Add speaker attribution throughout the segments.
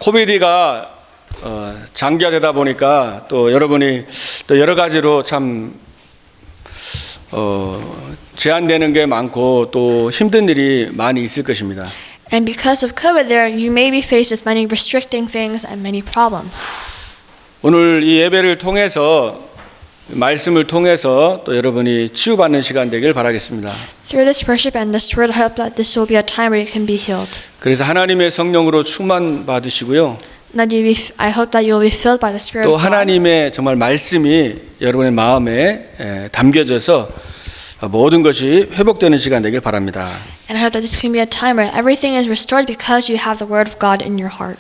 Speaker 1: 코비드가 장기화되다 보니까 또 여러분이 또 여러 가지로 참 제한되는 게 많고 또 힘든 일이 많이 있을 것입니다.
Speaker 2: And because of COVID, you may be faced with many restricting things and many problems.
Speaker 1: 오늘 이 예배를 통해서 말씀을 통해서 또 여러분이 치유받는 시간 되길 바라겠습니다.
Speaker 2: Through this worship and this word, I hope that this will be a time where you can be healed.
Speaker 1: 그래서 하나님의 성령으로 충만 받으시고요.
Speaker 2: I hope that you will be filled by the Spirit
Speaker 1: 또
Speaker 2: of God.
Speaker 1: 하나님의 정말 말씀이 여러분의 마음에 담겨져서 모든 것이 회복되는 시간 되길 바랍니다.
Speaker 2: And I hope that this can be a time where everything is restored because you have the Word of God in your heart.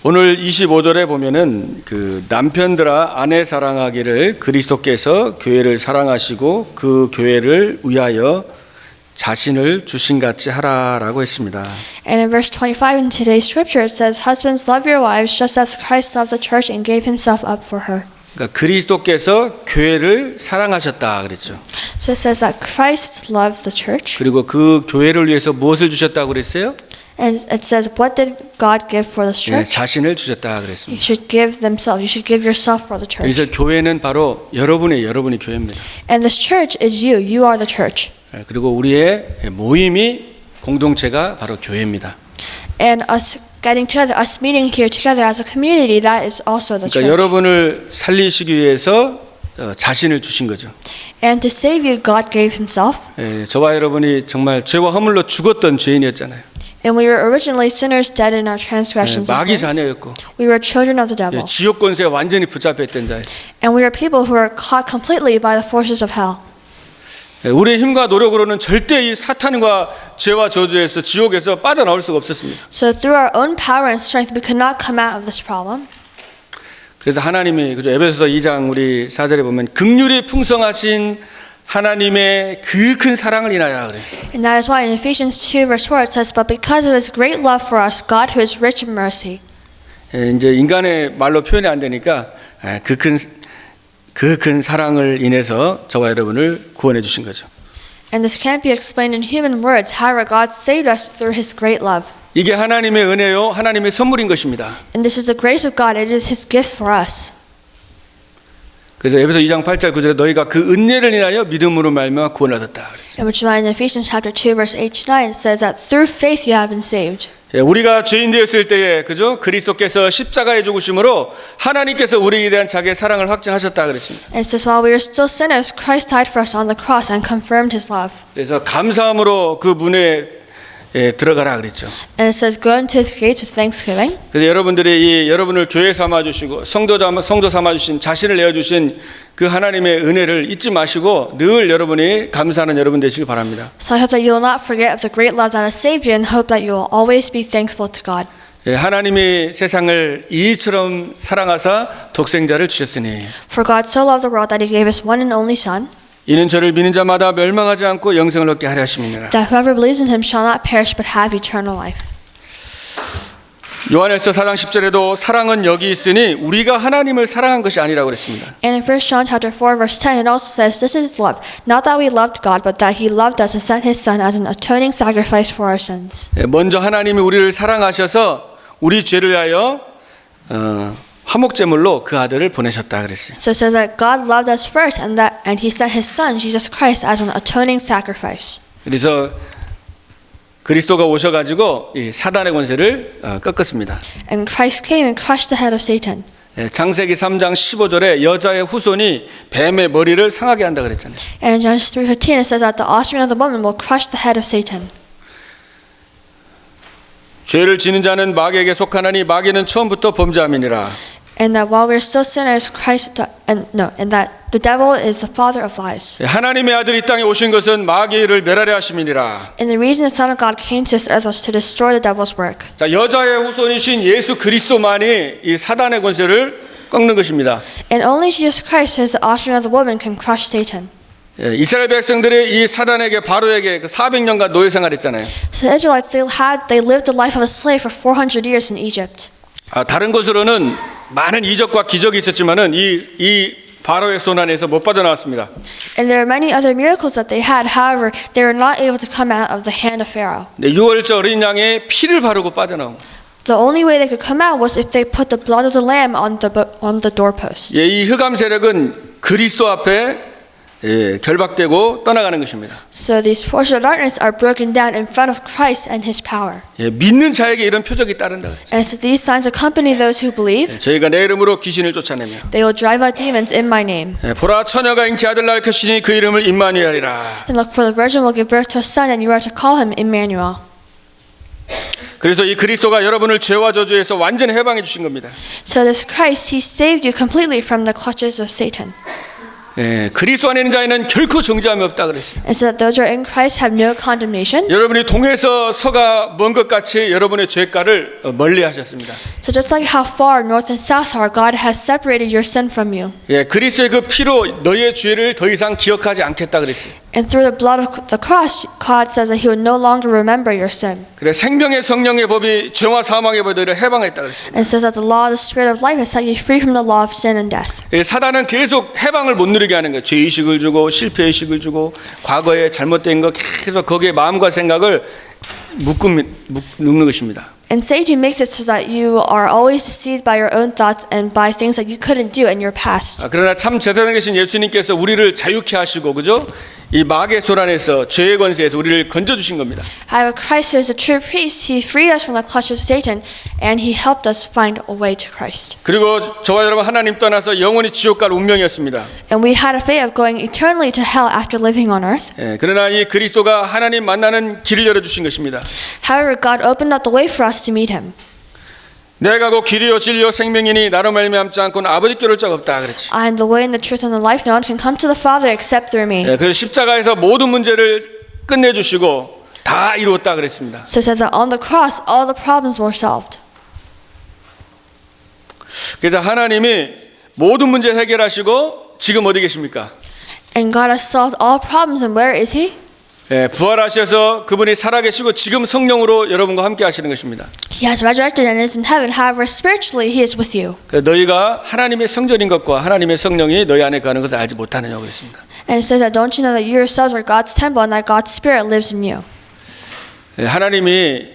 Speaker 1: 오늘 25절에 보면은 그 남편들아 아내 사랑하기를 그리스도께서 교회를 사랑하시고 그 교회를 위하여 자신을 주신 같이 하라라고 했습니다.
Speaker 2: And in verse 25 in today's scripture it says, "Husbands, love your wives just as Christ loved the church and gave himself up for her."
Speaker 1: 그러니까 그리스도께서 교회를 사랑하셨다 그랬죠.
Speaker 2: So it says that Christ loved the church.
Speaker 1: 그리고 그 교회를 위해서 무엇을 주셨다고 그랬어요?
Speaker 2: And it says, what did God give for this
Speaker 1: 네,
Speaker 2: church?
Speaker 1: 자신을 주셨다
Speaker 2: You
Speaker 1: 그랬습니다.
Speaker 2: should give themselves. You should give yourself for the church.
Speaker 1: 그래서 교회는 바로 여러분이 교회입니다.
Speaker 2: And this church is you. You are the church.
Speaker 1: 네, 그리고 우리의 모임이 공동체가 바로 교회입니다.
Speaker 2: And us getting together, us meeting here together as a community, that is also the
Speaker 1: 그러니까
Speaker 2: church.
Speaker 1: 여러분을 살리시기 위해서 자신을 주신 거죠.
Speaker 2: And to save you, God gave himself.
Speaker 1: 예, 저와 여러분이 정말 죄와 허물로 죽었던 죄인이었잖아요.
Speaker 2: And we were originally sinners dead in our
Speaker 1: 예,
Speaker 2: transgressions and
Speaker 1: 마귀
Speaker 2: sins.
Speaker 1: 자녀였고
Speaker 2: We were children of the devil.
Speaker 1: 예, 지옥 권세에 완전히 붙잡혔던 자였어요.
Speaker 2: And we are people who are caught completely by the forces of hell.
Speaker 1: 예, 우리의 힘과 노력으로는 절대 이 사탄과 죄와 저주에서 지옥에서 빠져나올 수가 없었습니다.
Speaker 2: So through our own power and strength, we could not come out of this problem.
Speaker 1: 그래서 하나님이 그죠 에베소서 2장 우리 4절에 보면 긍휼이 풍성하신 하나님의 그 큰 사랑을 인하여 그래.
Speaker 2: And that is why in Ephesians 2 verse 4 it says, "But because of his great love for us, God who is rich in mercy."
Speaker 1: 예, 이제 인간의 말로 표현이 안 되니까 그 큰 사랑을 인해서 저와 여러분을 구원해 주신 거죠.
Speaker 2: And this can't be explained in human words. However, God saved us through his great love.
Speaker 1: 이게 하나님의 은혜요, 하나님의 선물인 것입니다.
Speaker 2: And this is the grace of God. It is his gift for us.
Speaker 1: 그래서 에베소 2장 8절 9절에 너희가 그 은혜를 인하여 믿음으로 말미암아 구원을 얻었다 그랬죠.
Speaker 2: And which is why in Ephesians chapter 2 verse 8 to 9 it says that through faith you have been saved.
Speaker 1: 예, 우리가 죄인 되었을 때에 그죠? 그리스도께서 십자가에 죽으심으로 하나님께서 우리에 대한 자기의 사랑을 확증하셨다 그랬습니다.
Speaker 2: And it says while we were still sinners, Christ died for us on the cross and confirmed his love.
Speaker 1: 그래서 감사함으로 그 문에 들어가라 그랬죠.
Speaker 2: And it says go into his gates with thanksgiving.
Speaker 1: 그래서 여러분들이 여러분을 교회 삼아 주시고 성도 삼아 주신 자신을 내어 주신 그 하나님의 은혜를 잊지 마시고 늘 여러분이 감사하는 여러분 되시길 바랍니다.
Speaker 2: So I hope that you will not forget of the great love that has saved you and hope that you will always be thankful to God.
Speaker 1: 하나님이 세상을 이처럼 사랑하사 독생자를 주셨으니
Speaker 2: For God so loved the world that he gave his one and only son,
Speaker 1: 이는 저를 믿는 자마다 멸망하지 않고 영생을 얻게 하려 하심이니라.
Speaker 2: that whoever believes in him shall not perish but have eternal life.
Speaker 1: 요한일서 4장 10절에도 사랑은 여기 있으니 우리가 하나님을 사랑한 것이 아니라고 그랬습니다.
Speaker 2: And in 1 John chapter 4 verse 10 it also says this is love, not that we loved God but that he loved us and sent his son as an atoning sacrifice for our sins.
Speaker 1: 먼저 하나님이 우리를 사랑하셔서 우리 죄를 위하여 화목제물로 그 아들을 보내셨다 그랬어요.
Speaker 2: So it says that God loved us first and he sent his son Jesus Christ as an atoning sacrifice.
Speaker 1: 그래서 그리스도가 오셔가지고 이 사단의 권세를 꺾었습니다.
Speaker 2: And Christ came and crushed the head of Satan.
Speaker 1: 창세기 3장 15절에 여자의 후손이 뱀의 머리를 상하게 한다 그랬잖아요.
Speaker 2: And in Genesis 3:15 it says that the offspring of the woman will crush the head of Satan.
Speaker 1: 죄를 지는 자는 마귀에게 속하나니 마귀는 처음부터 범죄함이니라.
Speaker 2: And that while we're still sinners, and that the devil is the father of lies.
Speaker 1: 하나님의 아들이 땅에 오신 것은 마귀를 멸하려 하심이니라.
Speaker 2: And the reason the Son of God came to this earth was to destroy the devil's work.
Speaker 1: 자, 여자의 후손이신 예수 그리스도만이 이 사단의 권세를 꺾는 것입니다.
Speaker 2: And only Jesus Christ, as the offspring of the woman, can crush Satan.
Speaker 1: 이스라엘 백성들이 이 사단에게 바로에게 400년간 노예 생활했잖아요.
Speaker 2: So the Israelites they lived the life of a slave for 400 years in Egypt.
Speaker 1: 다른 곳으로는 많은 이적과 기적이 있었지만은 이 바로의 손 안에서 못 빠져나왔습니다.
Speaker 2: And there are many other miracles that they had. However, they were not able to come out of the hand of Pharaoh.
Speaker 1: 네, 6월절 어린 양의 피를 바르고 빠져나온.
Speaker 2: The only way they could come out was if they put the blood of the lamb on the doorpost.
Speaker 1: 예, 이 흑암 세력은 그리스도 앞에 결박되고 떠나가는 것입니다.
Speaker 2: So these forces of darkness are broken down in front of Christ and His power.
Speaker 1: 예, 믿는 자에게 이런 표적이 따른다 그랬죠.
Speaker 2: And so these signs accompany those who believe.
Speaker 1: 저희가 내 이름으로 귀신을 쫓아내며
Speaker 2: They will drive out demons in my name.
Speaker 1: 예, 보라 처녀가 잉치 아들 낳을 것이니 그 이름을 임마누엘이라.
Speaker 2: And look, for the virgin will give birth to a son, and you are to call him Emmanuel.
Speaker 1: 그래서 이 그리스도가 여러분을 죄와 저주에서 완전히 해방해 주신 겁니다.
Speaker 2: So this Christ, He saved you completely from the clutches of Satan.
Speaker 1: 예, 그리스도 안에 있는 자에는 결코 정죄함이 없다 그랬어요.
Speaker 2: And so that those who are in Christ have no condemnation.
Speaker 1: 여러분이 동에서 서가 먼 것 같이 여러분의 죄가를 멀리 하셨습니다.
Speaker 2: So just like how far north and south are, God has separated your sin from you.
Speaker 1: 예, 그리스도의 그 피로 너의 죄를 더 이상 기억하지 않겠다 그랬어요.
Speaker 2: And through the blood of the cross, God says that He will no longer remember your sin.
Speaker 1: 그래 생명의 성령의 법이 죄와 사망의 법을 너희를 해방했다 그랬어요.
Speaker 2: And says that the law of the Spirit of life has set you free from the law of sin and death.
Speaker 1: 예, 사단은 계속 해방을 못 누리게 하는 거예요. 죄의식을 주고 실패의식을 주고 과거에 잘못된 거 계속 거기에 마음과 생각을 묶는 것입니다.
Speaker 2: And Satan makes it so that you are always deceived by your own thoughts and by things that you couldn't do in your past.
Speaker 1: 그러나 참 제사장에 계신 예수님께서 우리를 자유케 하시고 그죠? 이 마귀의 소란에서 죄의 권세에서 우리를 건져주신 겁니다.
Speaker 2: However, Christ, who is a true priest, He freed us from the clutches of Satan, and He helped us find a way to Christ.
Speaker 1: 그리고 저와 여러분 하나님 떠나서 영원히 지옥 갈 운명이었습니다.
Speaker 2: And we had a fate of going eternally to hell after living on earth.
Speaker 1: 예, 그러나 이 그리스도가 하나님 만나는 길을 열어주신 것입니다.
Speaker 2: However, God opened up the way for us to meet Him.
Speaker 1: 내가 곧 길이요 진리요 생명이니 나로 말미암지 않고는 아버지께 올 자가 없다 그랬지.
Speaker 2: I am the way and the truth and the life. No one can come to the Father except through me.
Speaker 1: 예, 그래서 십자가에서 모든 문제를 끝내주시고 다 이루었다 그랬습니다.
Speaker 2: So it says that on the cross, all the problems were solved.
Speaker 1: 그래서 하나님이 모든 문제 해결하시고 지금 어디 계십니까?
Speaker 2: And God has solved all problems, and where is He?
Speaker 1: 예, 부활하셔서 그분이 살아계시고 지금 성령으로 여러분과 함께 하시는 것입니다.
Speaker 2: He has resurrected and is in heaven. However, spiritually, He is with you.
Speaker 1: 너희가 하나님의 성전인 것과 하나님의 성령이 너희 안에 가는 것을 알지 못하느냐고 그랬습니다.
Speaker 2: And it says that don't you know that you yourselves are God's temple and that God's Spirit lives in you.
Speaker 1: 예, 하나님이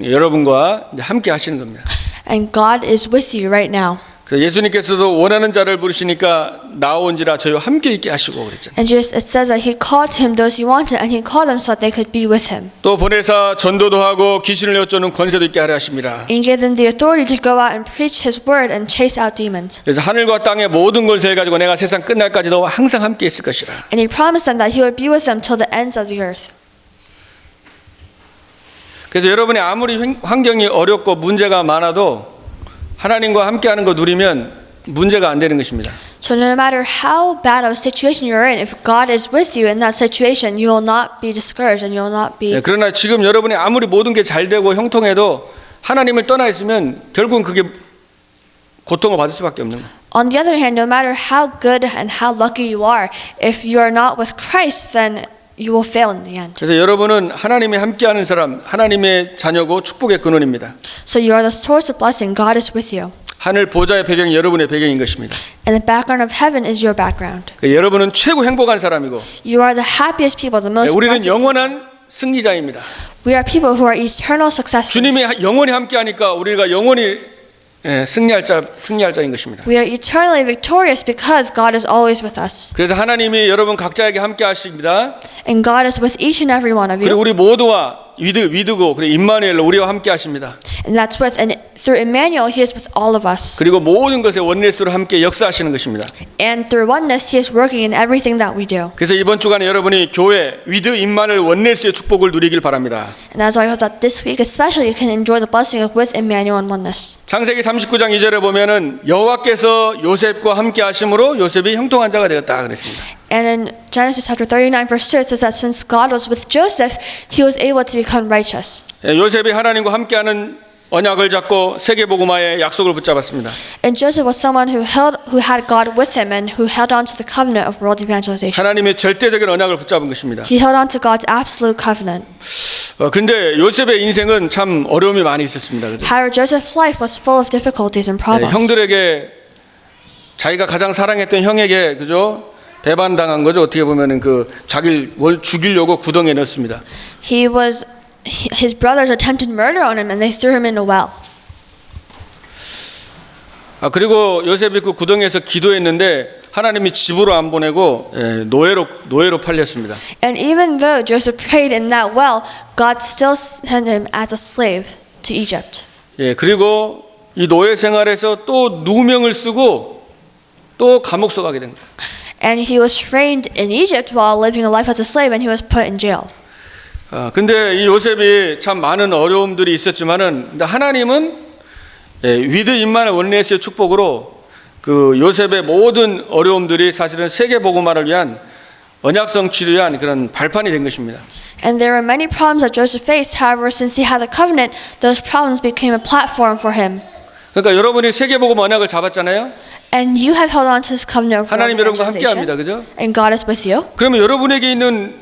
Speaker 1: 여러분과 함께 하시는 겁니다.
Speaker 2: And God is with you right now.
Speaker 1: 그래서 예수님께서도 원하는 자를 부르시니까 나온지라 저희와 함께 있게 하시고 그랬잖아요.
Speaker 2: And just it says that He called to Him those He wanted, and He called them so that they could be with Him.
Speaker 1: 또 보내사 전도도 하고 귀신을 내어쫓는 권세도 있게 하려 하십니다.
Speaker 2: And He gave them the authority to go out and preach His word and chase out demons.
Speaker 1: 그래서 하늘과 땅의 모든 권세를 가지고 내가 세상 끝날까지 너와 항상 함께 있을 것이라.
Speaker 2: And He promised them that He would be with them till the ends of the earth.
Speaker 1: 그래서 여러분이 아무리 환경이 어렵고 문제가 많아도 하나님과 함께하는 거 누리면 문제가 안 되는 것입니다.
Speaker 2: So no matter how bad of a situation you're in, if God is with you in that situation, you will not be discouraged and you will not be.
Speaker 1: 그러나 지금 여러분이 아무리 모든 게 잘 되고 형통해도 하나님을 떠나 있으면 결국은 그게 고통을 받을 수밖에 없는 거예요.
Speaker 2: On the other hand, no matter how good and how lucky you are, if you are not with Christ, then you will fail in the end.
Speaker 1: 그래서 여러분은 하나님이 함께하는 사람, 하나님의 자녀고 축복의 근원입니다.
Speaker 2: So you are the source of blessing. God is with you.
Speaker 1: 하늘 보좌의 배경이 여러분의 배경인 것입니다.
Speaker 2: And the background of heaven is your background.
Speaker 1: 여러분은 최고 행복한 사람이고
Speaker 2: You are the happiest people, the most
Speaker 1: 우리는
Speaker 2: blessed.
Speaker 1: 영원한 승리자입니다.
Speaker 2: We are people who are eternal successors.
Speaker 1: 주님이 영원히 함께하니까 우리가 영원히 승리할 자인 것입니다.
Speaker 2: We are eternally victorious because God is always with us.
Speaker 1: 그래서 하나님이 여러분 각자에게 함께 하십니다.
Speaker 2: And God is with each and every one of
Speaker 1: 그리고
Speaker 2: you.
Speaker 1: 우리 모두와 위드고 그리고 임마누엘로 우리와 함께 하십니다.
Speaker 2: And that's with, and through Emmanuel, He is with all of us.
Speaker 1: 그리고 모든 것에 원내스로 함께 역사하시는 것입니다.
Speaker 2: And through oneness, He is working in everything that we do.
Speaker 1: 그래서 이번 주간에 여러분이 교회 위드 임마누엘 원내스의 축복을 누리길 바랍니다.
Speaker 2: And that's why I hope that this week especially you can enjoy the blessing of with Emmanuel and oneness.
Speaker 1: 창세기 39장 2절에 보면은 여호와께서 요셉과 함께 하심으로 요셉이 형통한 자가 되었다 그랬습니다.
Speaker 2: And in Genesis chapter 39 verse 2 it says that since God was with Joseph, he was able to become righteous.
Speaker 1: 요셉이 하나님과 함께하는 언약을 잡고 세계복음화의 약속을 붙잡았습니다.
Speaker 2: And Joseph was someone who had God with him and who held on to the covenant of world evangelization.
Speaker 1: 하나님의 절대적인 언약을 붙잡은 것입니다.
Speaker 2: He held on to God's absolute covenant.
Speaker 1: 근데 요셉의 인생은 참 어려움이 많이 있었습니다. 그죠?
Speaker 2: However, Joseph's life was full of difficulties and problems.
Speaker 1: 형들에게 자기가 가장 사랑했던 형에게 그죠? 배반당한 거죠. 어떻게 보면은 그 자기를 뭘 죽이려고 구덩이에 넣었습니다.
Speaker 2: His brothers attempted murder on him and they threw him in a well.
Speaker 1: 그리고 요셉이 그 구덩이에서 기도했는데 하나님이 집으로 안 보내고 노예로 팔렸습니다.
Speaker 2: And even though Joseph prayed in that well, God still sent him as a slave to Egypt.
Speaker 1: 그리고 이 노예 생활에서 또 누명을 쓰고 또 감옥서 가게 된 거예요.
Speaker 2: And he was framed in Egypt while living a life as a slave, and he was put in jail.
Speaker 1: 근데 이 요셉이 참 많은 어려움들이 있었지만은 근데 하나님은 위드 임마누엘 원네스의 축복으로 그 요셉의 모든 어려움들이 사실은 세계 복음화를 위한 언약성 치료를 위한 그런 발판이 된 것입니다.
Speaker 2: And there were many problems that Joseph faced. However, since he had the covenant, those problems became a platform for him.
Speaker 1: 그러니까 여러분이 세계 복음 언약을 잡았잖아요.
Speaker 2: And you have held on to this covenant of
Speaker 1: 하나님 여러분과 함께합니다,
Speaker 2: evangelization,
Speaker 1: 그죠?
Speaker 2: and God is with you.
Speaker 1: 그러면 여러분에게 있는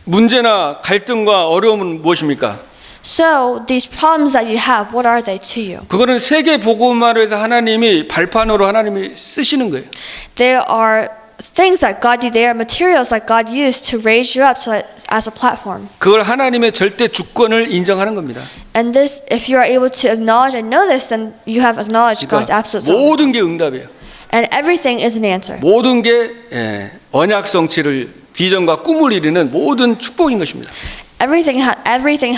Speaker 1: 문제나 갈등과 어려움은 무엇입니까?
Speaker 2: So these problems that you have, what are they to you?
Speaker 1: 그거는 세계 복음화를 해서 하나님이 발판으로 하나님이 쓰시는 거예요.
Speaker 2: There are things that God did. They are materials that God used to raise you up so that, as a platform.
Speaker 1: 그걸 하나님의 절대 주권을 인정하는 겁니다.
Speaker 2: And this, if you are able to acknowledge and know this, then you have acknowledged God's absolute sovereignty.
Speaker 1: 모든 게 응답이에요.
Speaker 2: And everything is an answer.
Speaker 1: 모든 게 언약성취를 비전과 꿈을 이루는 모든 축복인 것입니다.
Speaker 2: Everything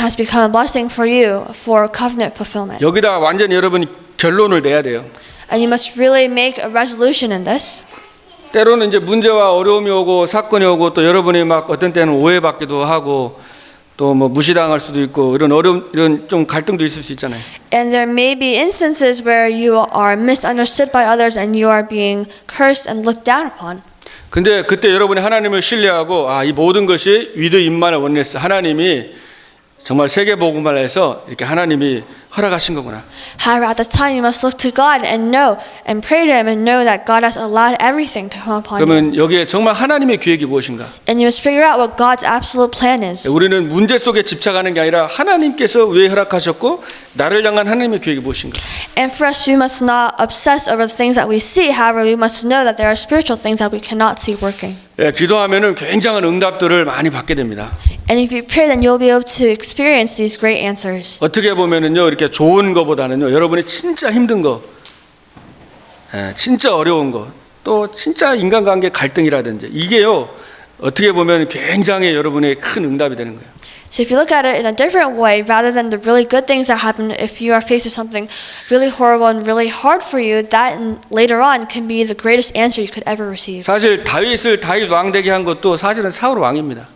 Speaker 2: has become a blessing for you for covenant fulfillment.
Speaker 1: 여기다 완전히 여러분이 결론을 내야 돼요.
Speaker 2: And you must really make a resolution in this.
Speaker 1: 때로는 이제 문제와 어려움이 오고 사건이 오고 또 여러분이 막 어떤 때는 오해받기도 하고 또 뭐 무시당할 수도 있고 이런 어려움 이런 좀 갈등도 있을 수 있잖아요.
Speaker 2: And there may be instances where you are misunderstood by others and you are being cursed and looked down upon.
Speaker 1: 근데 그때 여러분이 하나님을 신뢰하고 이 모든 것이 위드 임마누엘 원네스 하나님이 정말 세계 복음화를 해서 이렇게 하나님이 허락하신 거구나.
Speaker 2: However, at this time you must look to God and know and pray to Him and know that God has allowed everything to come upon you.
Speaker 1: 그러면 여기에 정말 하나님의 계획이 무엇인가?
Speaker 2: And you must figure out what God's absolute plan is.
Speaker 1: 우리는 문제 속에 집착하는 게 아니라 하나님께서 왜 허락하셨고 나를 향한 하나님의 계획이 무엇인가?
Speaker 2: And for us, we must not obsess over the things that we see. However, we must know that there are spiritual things that we cannot see working.
Speaker 1: 기도하면은 굉장한 응답들을 많이 받게 됩니다.
Speaker 2: And if you pray, then you'll be able to experience these great answers.
Speaker 1: 어떻게 보면은요 이렇게 좋은 거보다는요 여러분이 진짜 힘든 거, 진짜 어려운 거, 또 진짜 인간관계 갈등이라든지 이게요 어떻게 보면 굉장히 여러분의 큰 응답이 되는 거예요.
Speaker 2: So if you look at it in a different way, rather than the really good things that happen, if you are faced with something really horrible and really hard for you, that later on can be the greatest answer you could ever receive.
Speaker 1: 사실 다윗 왕 되게 한 것도 사실은 사울 왕입니다.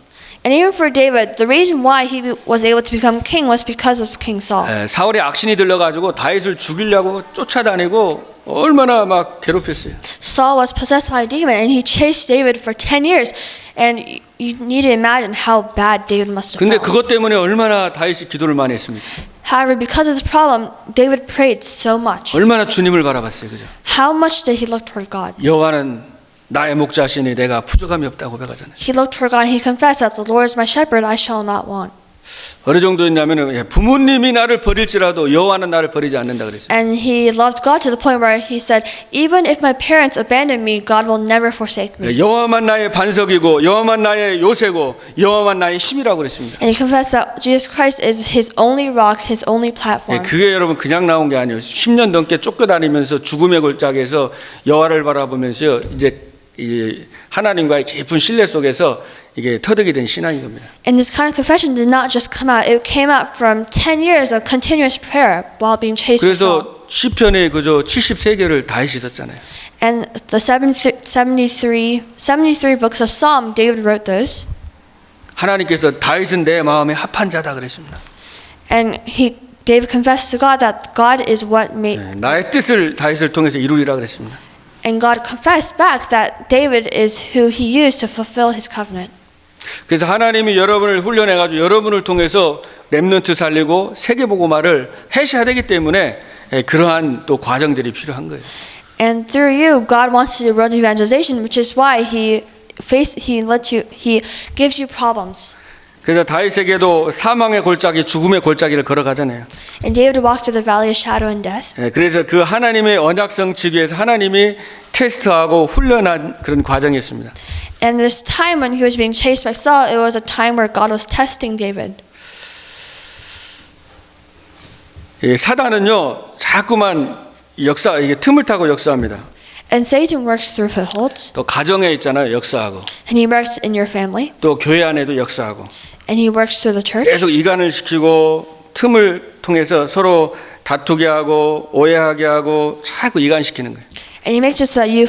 Speaker 2: And even for David, the reason why he was able to become king was because of King Saul.
Speaker 1: 사울의 악신이 들려가지고 다윗을 죽이려고 쫓아다니고 얼마나 막 괴롭혔어요.
Speaker 2: Saul was possessed by a demon and he chased David for 10 years. And you need to imagine how bad David must have
Speaker 1: 근데
Speaker 2: felt.
Speaker 1: 그것 때문에 얼마나 다윗이 기도를 많이 했습니까?
Speaker 2: However, because of this problem, David prayed so much.
Speaker 1: 얼마나 주님을 바라봤어요, 그죠?
Speaker 2: How much did he look toward God?
Speaker 1: 여호와는 나의 목자시니 내가 부족함이 없다고 고백하잖아요.
Speaker 2: He looked toward God and he confessed that the Lord is my shepherd, I shall not want.
Speaker 1: 어느 정도였냐면은 부모님이 나를 버릴지라도 여호와는 나를 버리지 않는다 그랬어요.
Speaker 2: And he loved God to the point where he said, even if my parents abandon me, God will never forsake me.
Speaker 1: 여호와만 나의 반석이고 여호와만 나의 요새고 여호와만 나의 힘이라고 그랬습니다.
Speaker 2: And he confessed that Jesus Christ is his only rock, his only platform.
Speaker 1: 그게 여러분 그냥 나온 게 아니에요. 10년 넘게 쫓겨다니면서 죽음의 골짜기에서 여호와를 바라보면서요. 이제 하나님과의 깊은 신뢰 속에서 이게 터득이 된 신앙인 겁니다.
Speaker 2: And this kind of confession did not just come out. It came out from 10 years of continuous prayer while being chased by Saul.
Speaker 1: 그래서 시편에 그저 73개를 다윗이 썼잖아요.
Speaker 2: And the 73 books of Psalm, David wrote those.
Speaker 1: 하나님께서 다윗은 내 마음에 합한 자다 그랬습니다.
Speaker 2: And David confessed to God that God is what made.
Speaker 1: 나의 뜻을 다윗을 통해서 이루리라 그랬습니다.
Speaker 2: And God confessed back that David is who he used to fulfill his covenant.
Speaker 1: 그래서 하나님이 여러분을 훈련해 가지고 여러분을 통해서 렘넌트 살리고 세계 복음화를 하셔야 되기 때문에 그러한 또 과정들이 필요한 거예요.
Speaker 2: And through you, God wants you to run evangelization, which is why He gives you problems.
Speaker 1: 그래서 다윗에게도 사망의 골짜기, 죽음의 골짜기를 걸어가잖아요.
Speaker 2: And David walked through the valley of shadow and death.
Speaker 1: 그래서 그 하나님의 언약성 지기 위해서 하나님이 테스트하고 훈련한 그런 과정이었습니다.
Speaker 2: And this time when he was being chased by Saul, it was a time where God was testing David.
Speaker 1: 사단은요, 자꾸만 역사 이게 틈을 타고 역사합니다.
Speaker 2: And Satan works through footholds,
Speaker 1: 또 가정에 있잖아요, 역사하고.
Speaker 2: and he works in your family,
Speaker 1: 또 교회 안에도 역사하고.
Speaker 2: and he works through the church.
Speaker 1: 계속 이간을 시키고 틈을 통해서 서로 다투게 하고 오해하게 하고 자꾸 이간시키는 거예요.
Speaker 2: And he makes it so that you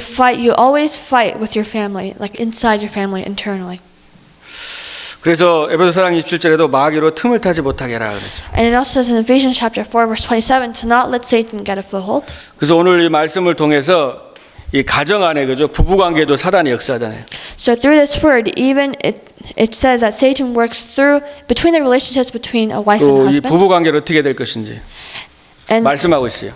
Speaker 2: always fight with your family, like inside your family internally.
Speaker 1: 그래서 에베소 4장 27절에도 마귀로 틈을 타지 못하게 하라 그랬죠.
Speaker 2: And it also says in Ephesians chapter 4 verse 27 to not let Satan get a foothold.
Speaker 1: 그래서 오늘 이 말씀을 통해서 이 가정 안에 그죠 부부 관계도 사단이 역사하잖아요.
Speaker 2: So through this word, even it says that Satan works through between the relationships between a wife and a
Speaker 1: 또 이
Speaker 2: husband.
Speaker 1: 부부 관계를 어떻게 될 것인지
Speaker 2: And
Speaker 1: 말씀하고 있어요.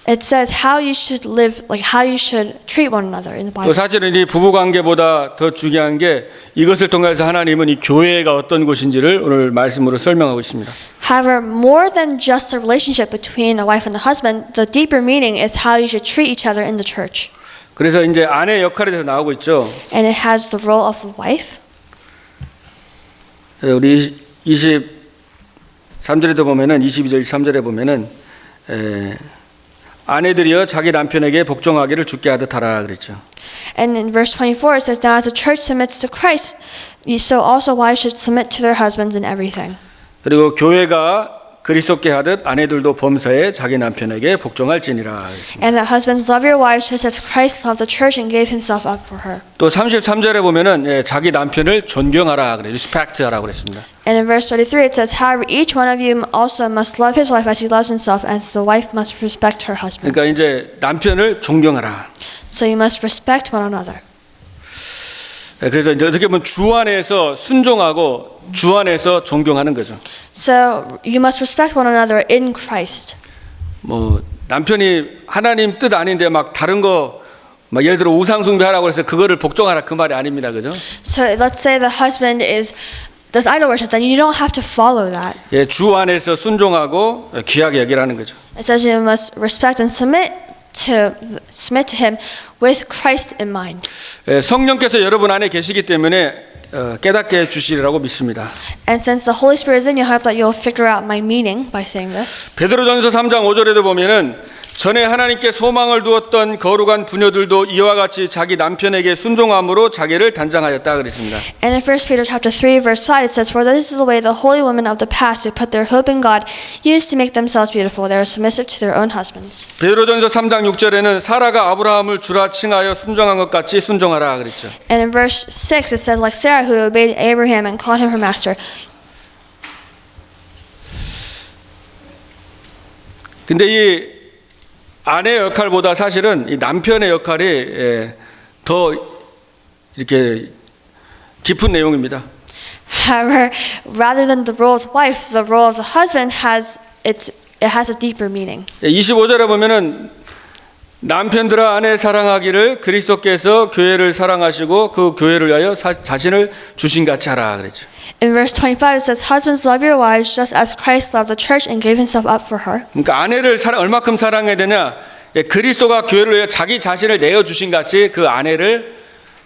Speaker 2: it says how you should live, like how you should treat one another in the
Speaker 1: 또
Speaker 2: Bible.
Speaker 1: 사실은 이 부부 관계보다 더 중요한 게 이것을 통해서 하나님은 이 교회가 어떤 곳인지를 오늘 말씀으로 설명하고 있습니다.
Speaker 2: However, more than just the relationship between a wife and a husband, the deeper meaning is how you should treat each other in the church.
Speaker 1: 그래서 이제 아내 역할에 대해서 나오고 있죠.
Speaker 2: And it has the role of the wife.
Speaker 1: 우리 23절에도 보면은 22절 23절에 보면은 아내들이여 자기 남편에게 복종하기를 주께 하듯 하라 그랬죠.
Speaker 2: And in verse 24 it says, now as the church submits to Christ, so also wives should submit to their husbands in everything.
Speaker 1: 그리고 교회가 그리스도께 하듯 아내들도 범사에 자기 남편에게 복종할지니라 그랬습니다.
Speaker 2: And that husbands love your wives just as Christ loved the church and gave himself up for her.
Speaker 1: 또 33절에 보면은 자기 남편을 존경하라 그래, 리스펙트하라 그랬습니다.
Speaker 2: And in verse 33 it says, however, each one of you also must love his wife as he loves himself, as the wife must respect her husband.
Speaker 1: 그러니까 이제 남편을 존경하라.
Speaker 2: So you must respect one another.
Speaker 1: 그래서 이제 어떻게 보면 주 안에서 순종하고 주 안에서 존경하는 거죠.
Speaker 2: So you must respect one another in Christ.
Speaker 1: 뭐 남편이 하나님 뜻 아닌데 막 다른 거 막 예를 들어 우상 숭배하라고 해서 그거를 복종하라 그 말이 아닙니다, 그죠?
Speaker 2: So let's say the husband does idol worship, then you don't have to follow that.
Speaker 1: 예, 주 안에서 순종하고 귀하게 여기라는 거죠.
Speaker 2: It says you must respect and submit to him with Christ in mind.
Speaker 1: 예, 성령께서 여러분 안에 계시기 때문에 깨닫게 해 주시리라고 믿습니다.
Speaker 2: And since the Holy Spirit is in you, I hope that you'll figure out my meaning by saying this.
Speaker 1: 베드로전서 3장 5절에도 보면은 전에 하나님께 소망을 두었던 거룩한 부녀들도 이와 같이 자기 남편에게 순종함으로 자기를 단장하였다 그랬습니다.
Speaker 2: And in 1 Peter chapter 3 verse 5 it says, for this is the way the holy women of the past who put their hope in God used to make themselves beautiful. They are submissive to their own husbands.
Speaker 1: 베드로전서 3장 6절에는 사라가 아브라함을 주라 칭하여 순종한 것 같이 순종하라 그랬죠.
Speaker 2: And in verse 6 it says, like Sarah who obeyed Abraham and called him her master.
Speaker 1: 근데 이 아내의 역할보다 사실은 이 남편의 역할이 더 이렇게 깊은 내용입니다.
Speaker 2: However, rather than the role of the wife, the role of the husband has a deeper meaning.
Speaker 1: 25절에 보면은 남편들아 아내 사랑하기를 그리스도께서 교회를 사랑하시고 그 교회를 위하여 자신을 주신 같이 하라 그랬죠.
Speaker 2: In verse 25 it says, husbands love your wives just as Christ loved the church and gave himself up for her.
Speaker 1: 그러니까 아내를 얼마큼 사랑해야 되냐? 그리스도가 교회를 위해 자기 자신을 내어 주신 같이 그 아내를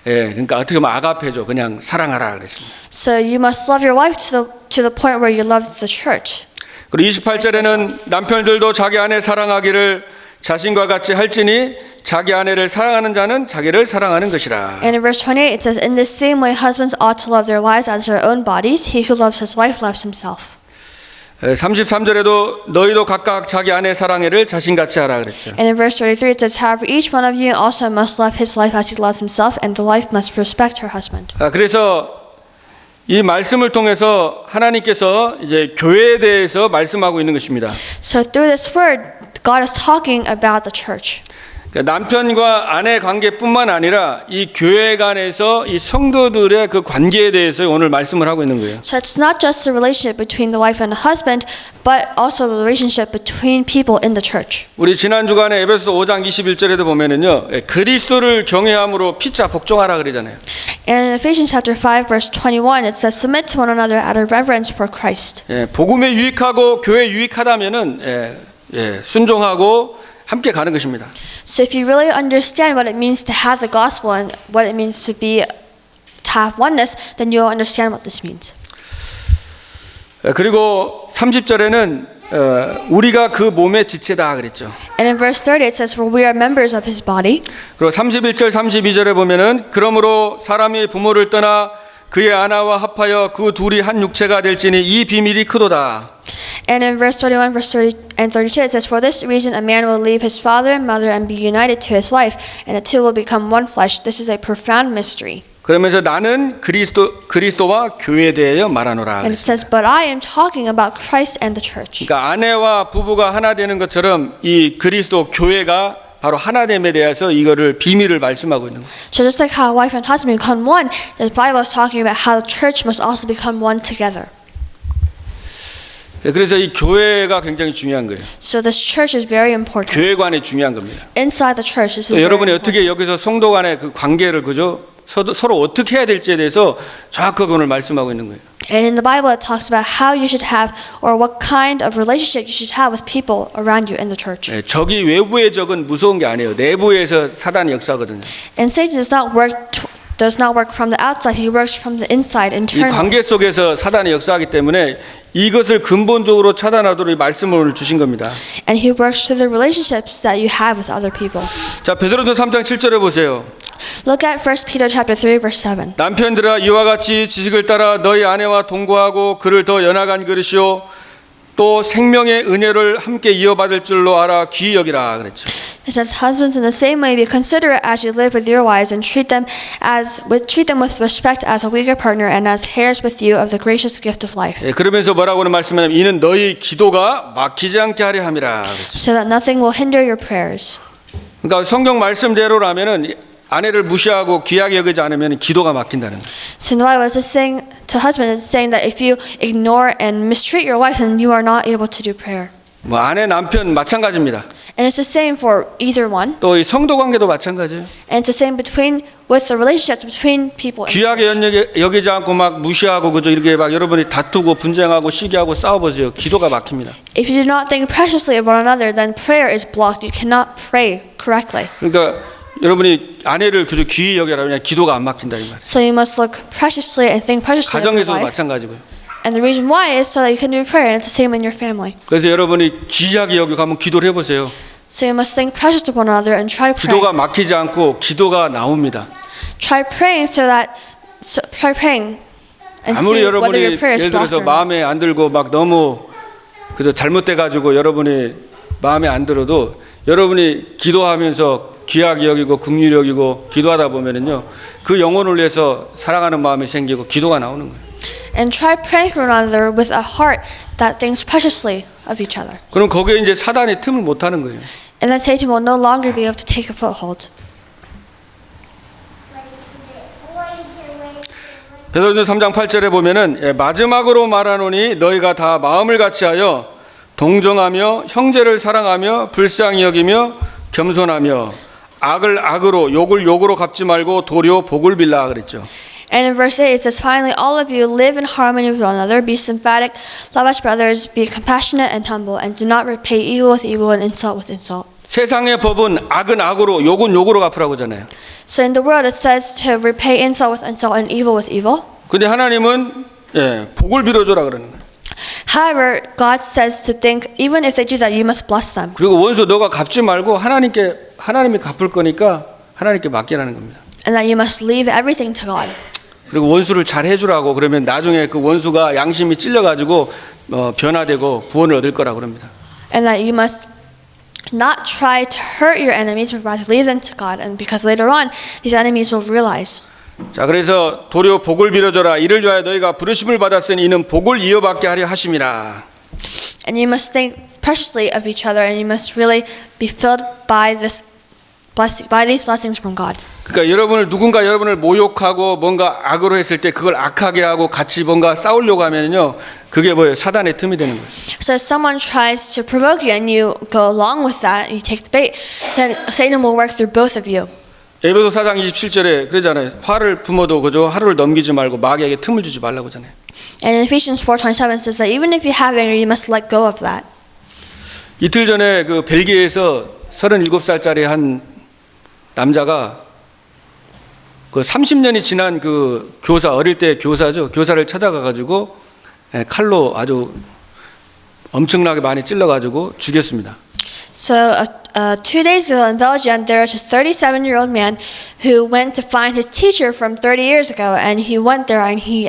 Speaker 1: 그러니까 어떻게 보면 아가페죠. 그냥 사랑하라 그랬습니다.
Speaker 2: So you must love your wife to the point where you love the church.
Speaker 1: 그리고 28절에는 남편들도 자기 아내 사랑하기를 자신과 같이 할지니 자기 아내를 사랑하는 자는 자기를 사랑하는 것이라.
Speaker 2: And in verse 28 it says, in this same way husbands ought to love their wives as their own bodies. He who loves his wife loves himself.
Speaker 1: 33절에도 너희도 각각 자기 아내 사랑해를 자신같이 하라 그랬죠.
Speaker 2: And in verse 33 it says, however, each one of you also must love his wife as he loves himself, and the wife must respect her husband.
Speaker 1: 그래서 이 말씀을 통해서 하나님께서 이제 교회에 대해서 말씀하고 있는 것입니다.
Speaker 2: So through this word, God is talking about the church.
Speaker 1: 남편과 아내 관계뿐만 아니라 이 교회 간에서 이 성도들의 그 관계에 대해서 오늘 말씀을 하고 있는 거예요.
Speaker 2: So it's not just the relationship between the wife and the husband, but also the relationship between people in the church.
Speaker 1: 우리 지난 주간에 에베소 5장 21절에도 보면은요, 그리스도를 경외함으로 피차 복종하라 그러잖아요.
Speaker 2: And in Ephesians chapter 5 verse 21 it says, submit to one another out of reverence for Christ.
Speaker 1: 복음에 유익하고 교회에 유익하다면은 순종하고 함께 가는 것입니다.
Speaker 2: So if you really understand what it means to have the gospel and what it means to have oneness, then you'll understand what this means.
Speaker 1: 그리고 30절에는 우리가 그 몸의 지체다 그랬죠.
Speaker 2: And in verse 30 it says, for we are members of his body.
Speaker 1: 그리고 31절 32절에 보면은 그러므로 사람이 부모를 떠나 그의 아내와 합하여 그 둘이 한 육체가 될지니 이 비밀이 크도다.
Speaker 2: And in verse 31, verse 30 and 32 it says, for this reason a man will leave his father and mother and be united to his wife, and the two will become one flesh. This is a profound mystery.
Speaker 1: 그러면서 나는 그리스도와 교회에 대하여 말하노라.
Speaker 2: And it says, but I am talking about Christ and the church.
Speaker 1: 그러니까 아내와 부부가 하나 되는 것처럼 이 그리스도 교회가 바로 하나됨에 대해서 이거를 비밀을 말씀하고 있는 거예요.
Speaker 2: So just like how a wife and husband become one, the Bible is talking about how the church must also become one together.
Speaker 1: 그래서 이 교회가 굉장히 중요한 거예요.
Speaker 2: So this church is very important.
Speaker 1: 교회관이 중요한 겁니다.
Speaker 2: Inside the church, this is very
Speaker 1: 여러분이
Speaker 2: important.
Speaker 1: 어떻게 여기서 성도 간의 그 관계를 그죠? 서로 어떻게 해야 될지에 대해서 정확하게 오늘 말씀하고 있는 거예요.
Speaker 2: And in the Bible it talks about how you should have or what kind of relationship you should have with people around you in the church.
Speaker 1: 적이 외부의 적은 무서운 게 아니에요. 내부에서 사단이 역사거든요.
Speaker 2: And Satan does not work from the outside. He works from the inside,
Speaker 1: 이
Speaker 2: internally.
Speaker 1: 관계 속에서 사단이 역사하기 때문에 이것을 근본적으로 차단하도록 이 말씀을 오늘 주신 겁니다.
Speaker 2: And he works through the relationships that you have with other people.
Speaker 1: 자, 베드로전 3장 7절에 보세요.
Speaker 2: Look at 1 Peter chapter 3 verse 7.
Speaker 1: 남편들아 이와 같이 지식을 따라 너희 아내와 동거하고 그를 더 연하간 그릇이요 또 생명의 은혜를 함께 이어받을 줄로 알아 귀히 여기라 그랬죠.
Speaker 2: It says, husbands in the same way be considerate as you live with your wives and treat them with respect as a weaker partner and as heirs with you of the gracious gift of life.
Speaker 1: 그러면서 뭐라고는 말씀하냐면 이는 너희 기도가 막히지 않게 하려 함이라 그랬죠.
Speaker 2: So that nothing will hinder your prayers.
Speaker 1: 그러니까 성경 말씀대로라면은 아내를 무시하고 귀하게 여기지 않으면 기도가 막힌다는 거예요.
Speaker 2: So in the Bible it's saying to husband, it's saying that if you ignore and mistreat your wife, then you are not able to do prayer.
Speaker 1: 뭐 아내 남편 마찬가지입니다.
Speaker 2: And it's the same for either one.
Speaker 1: 또 이 성도 관계도 마찬가지예요.
Speaker 2: And it's the same with the relationships between people.
Speaker 1: 귀하게 여기지 않고 막 무시하고 그저 이렇게 막 여러분이 다투고 분쟁하고 시기하고 싸워보세요. 기도가 막힙니다.
Speaker 2: If you do not think preciously of one another, then prayer is blocked. You cannot pray correctly.
Speaker 1: 그러니까 여러분이 아내를 그저 귀히 여겨라 그냥 기도가 안 막힌다 이 말이에요.
Speaker 2: So you must look preciously and think preciously of your
Speaker 1: 가정에서도
Speaker 2: wife.
Speaker 1: 마찬가지고요.
Speaker 2: And the reason why is so that you can do prayer, and it's the same in your family.
Speaker 1: 그래서 여러분이 귀하게 여기고 한번 기도를 해보세요.
Speaker 2: So you must think precious of one another and try praying.
Speaker 1: 기도가 막히지 않고 기도가 나옵니다.
Speaker 2: Try praying try praying and
Speaker 1: 아무리
Speaker 2: see whether
Speaker 1: 여러분이
Speaker 2: your prayer is
Speaker 1: 예를
Speaker 2: blocked
Speaker 1: 들어서
Speaker 2: or not.
Speaker 1: 마음에 안 들고 막 너무 그저 잘못돼 가지고 여러분이 마음에 안 들어도 여러분이 기도하면서 귀하게 여기고 긍휼히 여기고 기도하다 보면은요 그 영혼을 위해서 사랑하는 마음이 생기고 기도가 나오는 거예요.
Speaker 2: And try praying for one another with a heart that thinks preciously of each other.
Speaker 1: 그럼 거기에 이제 사단이 틈을 못 하는 거예요.
Speaker 2: And then Satan will no longer be able to take a foothold.
Speaker 1: 베드로전 3장 8절에 보면은 마지막으로 말하노니 너희가 다 마음을 같이하여 동정하며 형제를 사랑하며 불쌍히 여기며 겸손하며 악을 악으로 욕을 욕으로 갚지 말고 도리어 복을 빌라 그랬죠.
Speaker 2: And in verse 8 it says, finally, all of you live in harmony with one another, be sympathetic, love as brothers, be compassionate and humble, and do not repay evil with evil and insult with insult.
Speaker 1: 세상의 법은 악은 악으로 욕은 욕으로 갚으라고 하잖아요.
Speaker 2: So in the world it says to repay insult with insult and evil with evil.
Speaker 1: 근데 하나님은 복을 빌어줘라 그러는 거예요.
Speaker 2: However, God says to think, even if they do that, you must bless them.
Speaker 1: 그리고 원수 너가 갚지 말고 하나님이 갚을 거니까 하나님께 맡기라는 겁니다.
Speaker 2: And that you must leave everything to God.
Speaker 1: 그리고 원수를 잘 해주라고 그러면 나중에 그 원수가 양심이 찔려가지고 변화되고 구원을 얻을 거라고 그럽니다.
Speaker 2: And that you must not try to hurt your enemies, but rather leave them to God. And because later on, these enemies will realize.
Speaker 1: 자, 그래서 도리어 복을 빌어줘라. 이를 위하여 너희가 부르심을 받았으니 이는 복을 이어받게 하려 하심이라.
Speaker 2: And you must think preciously of each other, and you must really be filled by these blessings from God.
Speaker 1: 그러니까 누군가 여러분을 모욕하고 뭔가 악으로 했을 때 그걸 악하게 하고 같이 뭔가 싸우려고 하면요, 그게 뭐예요? 사단의 틈이 되는 거예요.
Speaker 2: So if someone tries to provoke you and you go along with that, you take the bait, then Satan will work through both of you.
Speaker 1: 에베소 4장 27절에 그러잖아요. 화를 품어도 그저 하루를 넘기지 말고 마귀에게 틈을 주지 말라고 하잖아요.
Speaker 2: And in Ephesians 4:27 says that even if you have anger, you must let go of that.
Speaker 1: 이틀 전에 그 벨기에에서 37살짜리 한 남자가 그 30년이 지난 그 교사, 어릴 때 교사죠. 교사를 찾아가 가지고 칼로 아주 엄청나게 많이 찔러가지고 죽였습니다.
Speaker 2: So 2 days ago in Belgium, there was this 37-year-old man who went to find his teacher from 30 years ago, and he went there and he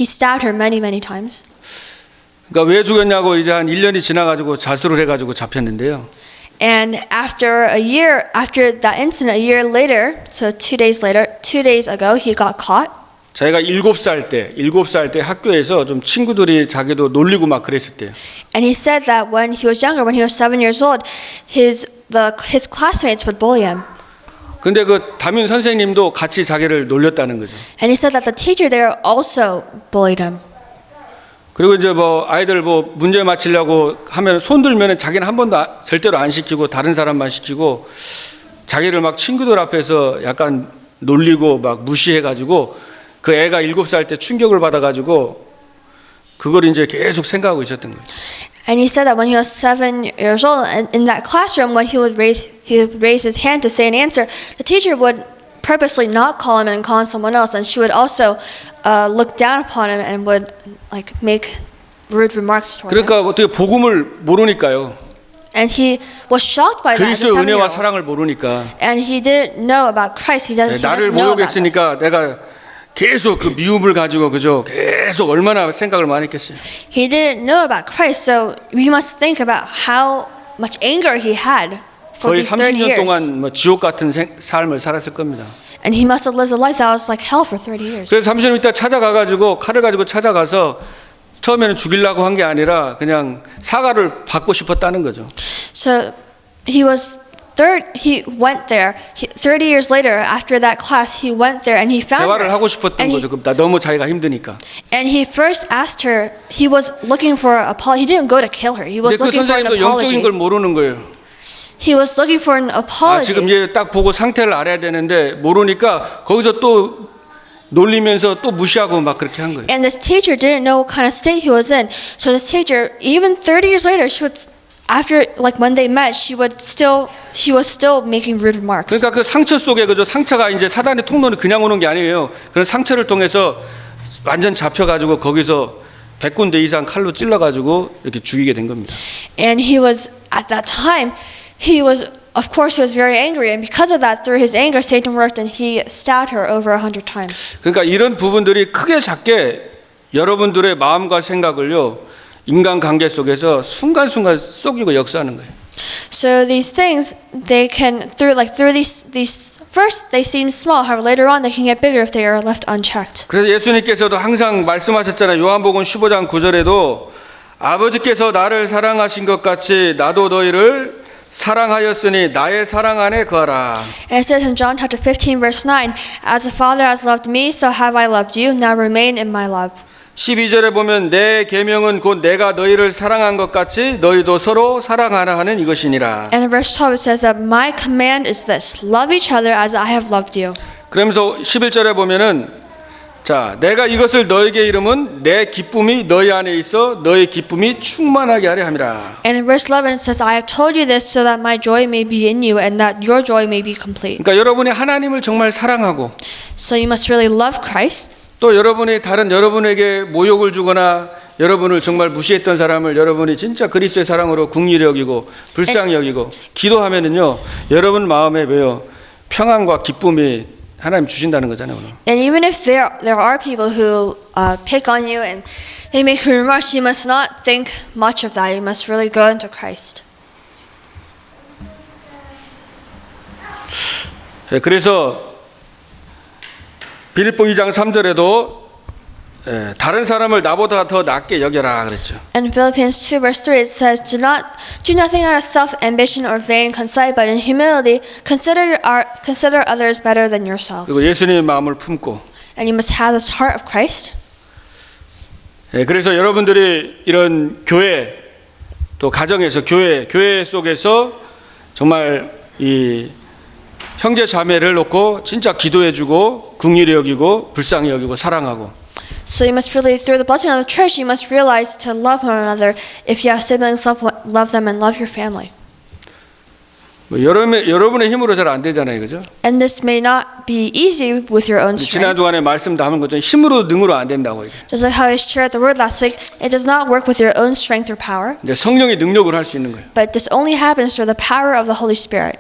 Speaker 2: stabbed her many, many times.
Speaker 1: 그러니까 왜 죽였냐고 이제 한 1년이 지나가지고 자수를 해가지고 잡혔는데요.
Speaker 2: And after that incident, a year later, so 2 days ago, he got caught.
Speaker 1: 자기가 7살 때 학교에서 좀 친구들이 자기도 놀리고 막 그랬을 때요.
Speaker 2: And he said that when he was younger, when he was 7 years old, his classmates would bully him.
Speaker 1: 근데 그 담임 선생님도 같이 자기를 놀렸다는 거죠.
Speaker 2: And he said that the teacher there also bullied him.
Speaker 1: 그리고 이제 뭐 아이들 뭐 문제 맞히려고 하면 손 들면은 자기는 한 번도 절대로 안 시키고 다른 사람만 시키고 자기를 막 친구들 앞에서 약간 놀리고 막 무시해가지고 그 애가 7살 때 충격을 받아가지고 그걸 이제 계속 생각하고 있었던 거예요.
Speaker 2: And he said that when he was 7 years old, in that classroom, when he would raise his hand to say an answer, the teacher would purposely not call him and call someone else, and she would also look down upon him and would like make rude remarks toward him.
Speaker 1: 그러니까 어떻게 복음을 모르니까요.
Speaker 2: And he was shocked by that.
Speaker 1: 그리스도의 은혜와 사랑을 모르니까.
Speaker 2: And he didn't know about Christ. He doesn't
Speaker 1: 나를
Speaker 2: know about this.
Speaker 1: 모욕했으니까 내가 계속 그 미움을 가지고 그죠? 계속 얼마나 생각을 많이 했겠어요.
Speaker 2: He didn't know about Christ, so we must think about how much anger he had for
Speaker 1: 거의
Speaker 2: these 30
Speaker 1: 30년
Speaker 2: years.
Speaker 1: 동안 뭐 지옥 같은 삶을 살았을 겁니다.
Speaker 2: And he must have lived a life that was like hell for 30 years.
Speaker 1: 그래서 30년 있다 찾아가가지고 칼을 가지고 찾아가서 처음에는 죽이려고 한 게 아니라 그냥 사과를 받고 싶었다는 거죠.
Speaker 2: So he went there. 30 years later, after that class, he went there and he found
Speaker 1: 대화를
Speaker 2: her.
Speaker 1: 하고 싶었던 거죠. 그럼 나 너무 자기가 힘드니까.
Speaker 2: And he first asked her. He was looking for an apology. He didn't go to kill her. He was
Speaker 1: 근데 그
Speaker 2: looking for an
Speaker 1: 선생님도 영적인
Speaker 2: apology.
Speaker 1: 걸 모르는 거예요.
Speaker 2: He was looking for an
Speaker 1: 아,
Speaker 2: apology.
Speaker 1: 지금 얘 딱 보고 상태를 알아야 되는데 모르니까 거기서 또 놀리면서 또 무시하고 막 그렇게 한 거예요.
Speaker 2: And this teacher didn't know what kind of state he was in. So this teacher, even 30 years later, she would, after like when they met, she was still making rude remarks.
Speaker 1: 그러니까 그 상처 속에 그저 상처가 이제 사단의 통로는 그냥 오는 게 아니에요. 그런 상처를 통해서 완전 잡혀가지고 거기서 100군데 이상 칼로 찔러가지고 이렇게 죽이게 된 겁니다.
Speaker 2: And he was at that time, of course, he was very angry, and because of that, through his anger, Satan worked, and he stabbed her over 100 times.
Speaker 1: 그러니까 이런 부분들이 크게 작게 여러분들의 마음과 생각을요 인간관계 속에서 순간순간 썩이고 역사하는 거예요.
Speaker 2: So these things, they can through these first they seem small, however later on they can get bigger if they are left unchecked.
Speaker 1: 그래서 예수님께서도 항상 말씀하셨잖아요. 요한복음 15장 9절에도 아버지께서 나를 사랑하신 것 같이 나도 너희를 사랑하였으니 나의 사랑 안에 거하라.
Speaker 2: And it says in John chapter 15 verse 9, as the Father has loved me, so have I loved you. Now remain in my love.
Speaker 1: 12절에 보면 내 계명은 곧 내가 너희를 사랑한 것 같이 너희도 서로 사랑하라 하는 이것이니라.
Speaker 2: And in verse 12 it says that my command is this, love each other as I have loved you.
Speaker 1: 그러면서 11절에 보면은 자, 내가 이것을 너에게 이름은 내 기쁨이 너희 안에 있어 너희 기쁨이 충만하게 하려 함이라.
Speaker 2: And in verse 11 it says, I have told you this so that my joy may be in you and that your joy may be complete.
Speaker 1: 그러니까 여러분이 하나님을 정말 사랑하고
Speaker 2: So you must really love Christ.
Speaker 1: 또 여러분이 다른 여러분에게 모욕을 주거나 여러분을 정말 무시했던 사람을 여러분이 진짜 그리스도의 사랑으로 긍휼히 여기고 불쌍히 여기고 기도하면은요 여러분 마음에 왜요 평안과 기쁨이 하나님 주신다는 거잖아요. 오늘.
Speaker 2: And even if there are people who pick on you and they make remarks, you must not think much of that. You must really go into Christ.
Speaker 1: 네, 그래서 빌립보 2장 3절에도 다른 사람을 나보다 더 낫게 여겨라 그랬죠.
Speaker 2: And in Philippians 2 verse 3 it says, do nothing out of self-ambition or vain conceit, but in humility consider others better than yourselves.
Speaker 1: 그리고 예수님의 마음을 품고.
Speaker 2: And you must have this heart of Christ.
Speaker 1: 그래서 여러분들이 이런 교회 또 가정에서 교회 속에서 정말 이 형제 자매를 놓고 진짜 기도해주고 긍휼히 여기고 불쌍히 여기고 사랑하고.
Speaker 2: So you must really, through the blessing of the church, you must realize to love one another. If you have siblings, love them and love your family.
Speaker 1: 여러분의 힘으로 잘 안 되잖아요, 그죠?
Speaker 2: And this may not be easy with your own
Speaker 1: 지난
Speaker 2: strength.
Speaker 1: 주간에 말씀 담은 것처럼 힘으로 능으로 안 된다고 얘기해요.
Speaker 2: Just like how I shared the word last week, it does not work with your own strength or power,
Speaker 1: 이제 성령의 능력을 할 수 있는 거예요.
Speaker 2: but this only happens through the power of the Holy Spirit.